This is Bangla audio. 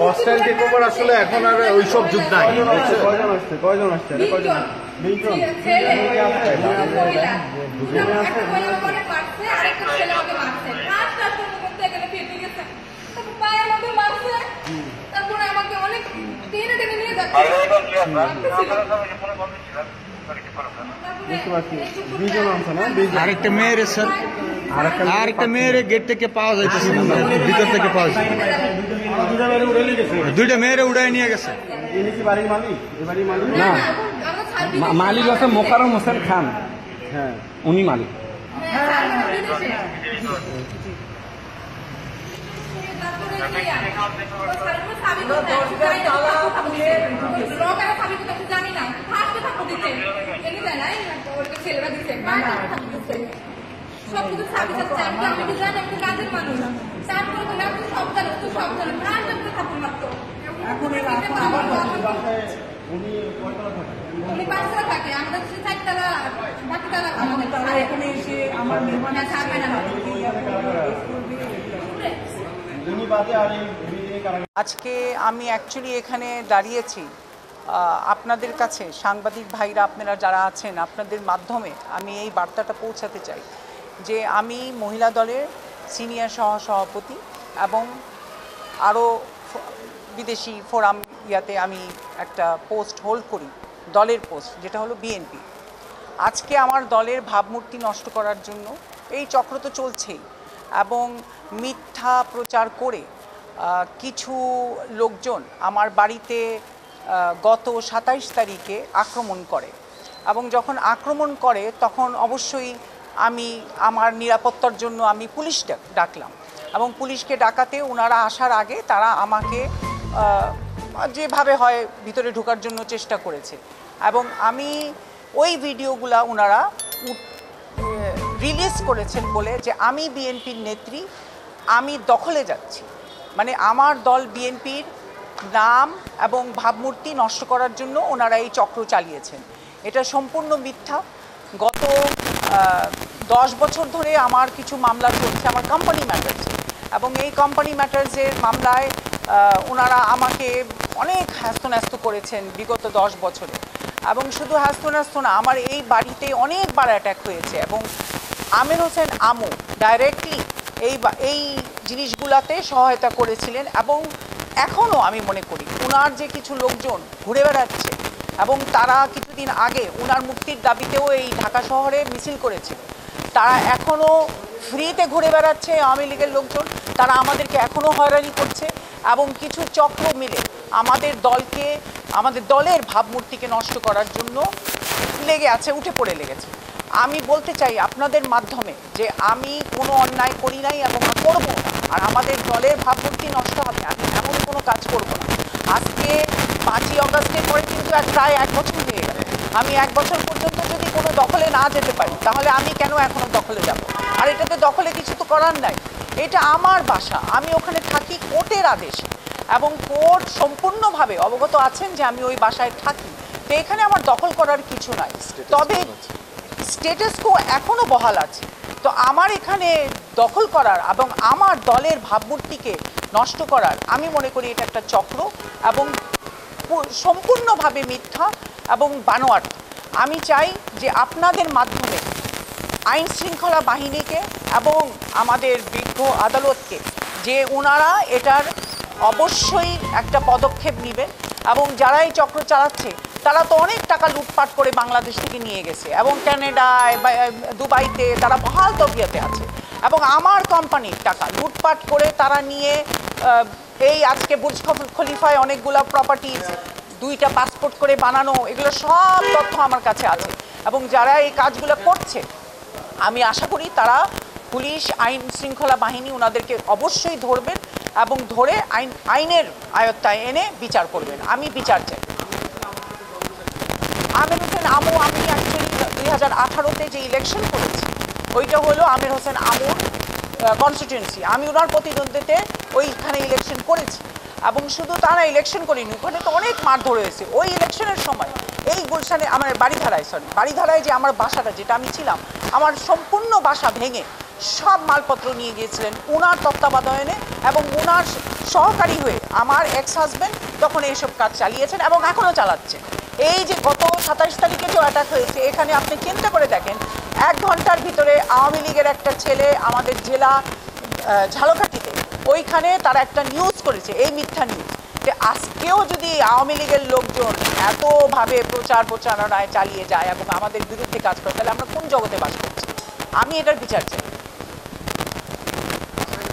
কস্টাল টেক ওভার আসলে এখন আর ওইসব যুগ নাই। কয়জন আসছে? আরেকটা মেয়ের স্যার আরেকটা মেয়ের গেট থেকে পাওয়া যাইতেছে, ভিতর থেকে পাওয়া যায়। দুইটা মেয়েরে উড়াই নিয়ে গেছে। না, মালিক আছে মোকাররম হোসেন খান। হ্যাঁ, উনি মালিক। আজকে আমি অ্যাকচুয়ালি এখানে দাঁড়িয়েছি আপনাদের কাছে, সাংবাদিক ভাইরা আপনারা যারা আছেন, আপনাদের মাধ্যমে আমি এই বার্তাটা পৌঁছাতে চাই যে আমি মহিলা দলের সিনিয়র সহসভাপতি এবং আরও বিদেশি ফোরাম ইয়াতে আমি একটা পোস্ট হোল্ড করি, দলের পোস্ট, যেটা হলো বিএনপি। আজকে আমার দলের ভাবমূর্তি নষ্ট করার জন্য এই চক্র তো চলছেই, এবং মিথ্যা প্রচার করে কিছু লোকজন আমার বাড়িতে গত 27 তারিখে আক্রমণ করে, এবং যখন আক্রমণ করে তখন অবশ্যই আমি আমার নিরাপত্তার জন্য আমি পুলিশ ডাকলাম, এবং পুলিশকে ডাকাতে ওনারা আসার আগে তারা আমাকে যেভাবে হয় ভিতরে ঢোকার জন্য চেষ্টা করেছে, এবং আমি ওই ভিডিওগুলা ওনারা রিলিজ করেছেন বলে যে আমি বিএনপির নেত্রী, আমি দখলে যাচ্ছি, মানে আমার দল বিএনপির নাম এবং ভাবমূর্তি নষ্ট করার জন্য ওনারা এই চক্র চালিয়েছেন। এটা সম্পূর্ণ মিথ্যা। গত 10 বছর ধরে আমার কিছু মামলা চলছে আমার কোম্পানি ম্যাটার্সে, এবং এই কোম্পানি ম্যাটার্সের মামলায় ওনারা আমাকে অনেক হ্যাস্তন্যস্ত করেছেন বিগত 10 বছরে, এবং শুধু হ্যাস্তন্যস্ত না, আমার এই বাড়িতে অনেকবার অ্যাটাক হয়েছে, এবং আমির হোসেন আমু ডাইরেক্টলি এই জিনিসগুলাতে সহায়তা করেছিলেন, এবং এখনও আমি মনে করি ওনার যে কিছু লোকজন ঘুরে বেড়াচ্ছে, এবং তারা কিছুদিন আগে ওনার মুক্তির দাবিতেও এই ঢাকা শহরে মিছিল করেছিল, তারা এখনও ফ্রিতে ঘুরে বেড়াচ্ছে আওয়ামী লীগের লোকজন, তারা আমাদেরকে এখনও হয়রানি করছে, এবং কিছু চক্র মিলে আমাদের দলকে, আমাদের দলের ভাবমূর্তিকে নষ্ট করার জন্য লেগে আছে, উঠে পড়ে লেগেছে। আমি বলতে চাই আপনাদের মাধ্যমে যে আমি কোনো অন্যায় করি নাই এবং করব না, আর আমাদের দলের ভাবমূর্তি নষ্ট হবে আমি এমন কোনো কাজ করব না। আজকে 5ই অগাস্টের পরে কিন্তু প্রায় 1 বছর হয়ে গেল, আমি 1 বছর পর্যন্ত যদি কোনো দখলে না যেতে পারি তাহলে আমি কেন এখনও দখলে যাব? আর এটাতে দখলে কিছু তো করার নাই, এটা আমার বাসা, আমি ওখানে থাকি কোর্টের আদেশে, এবং কোর্ট সম্পূর্ণভাবে অবগত আছেন যে আমি ওই বাসায় থাকি, তো এখানে আমার দখল করার কিছু নাই। তবে স্ট্যাটাস কো এখনও বহাল আছে, তো আমার এখানে দখল করার এবং আমার দলের ভাবমূর্তিকে নষ্ট করার আমি মনে করি এটা একটা চক্র, এবং সম্পূর্ণভাবে মিথ্যা এবং বানোয়াট। আমি চাই যে আপনাদের মাধ্যমে আইন শৃঙ্খলা বাহিনীকে এবং আমাদের বিজ্ঞ আদালতকে যে ওনারা এটার অবশ্যই একটা পদক্ষেপ নেবেন, এবং যারা এই চক্র চালাচ্ছে তারা তো অনেক টাকা লুটপাট করে বাংলাদেশ থেকে নিয়ে গেছে, এবং ক্যানাডায় দুবাইতে তারা বহাল তবিয়াতে আছে, এবং আমার কোম্পানির টাকা লুটপাট করে তারা নিয়ে এই আজকে বুর্জ খলিফায় অনেকগুলো প্রপার্টিজ 2টা পাসপোর্ট করে বানানো, এগুলো সব তথ্য আমার কাছে আছে, এবং যারা এই কাজগুলো করছে আমি আশা করি তারা পুলিশ আইন শৃঙ্খলা বাহিনী ওনাদেরকে অবশ্যই ধরবেন, এবং ধরে আইনের আয়ত্তায় এনে বিচার করবেন। আমি বিচার চাই। আমির হোসেন আমু, আমি অ্যাকচুয়ালি 2018-তে যে ইলেকশন করেছি ওইটা হলো আমির হোসেন আমুর কনস্টিটিউয়েন্সি, আমি ওনার প্রতিদ্বন্দ্বিতে ওইখানে ইলেকশন করেছি, এবং শুধু তারা ইলেকশন করিনি, ওখানে তো অনেক মারধর হয়েছে। ওই ইলেকশনের সময় এই গুলশানে আমার বাড়িধারায় যে আমার বাসাটা যেটা আমি ছিলাম, আমার সম্পূর্ণ বাসা ভেঙে সব মালপত্র নিয়ে গিয়েছিলেন ওনার তত্ত্বাবধানে এবং ওনার সহকারী হয়ে আমার এক্স হাজব্যান্ড তখন এইসব কাজ চালিয়েছেন এবং এখনও চালাচ্ছেন। এই যে গত 27 তারিখে যে অ্যাটাক হয়েছে, এখানে আপনি চিন্তা করে দেখেন 1 ঘন্টার ভিতরে আওয়ামী লীগের একটা ছেলে আমাদের জেলা ঝালকাঠিতে ওইখানে তারা একটা নিউজ করেছে, এই মিথ্যা নিউজ, যে আজকেও যদি আওয়ামী লীগের লোকজন এতভাবে প্রচারণায় চালিয়ে যায় এবং আমাদের বিরুদ্ধে কাজ করে, তাহলে আমরা কোন জগতে বাস করছি? আমি এটার বিচার চাই।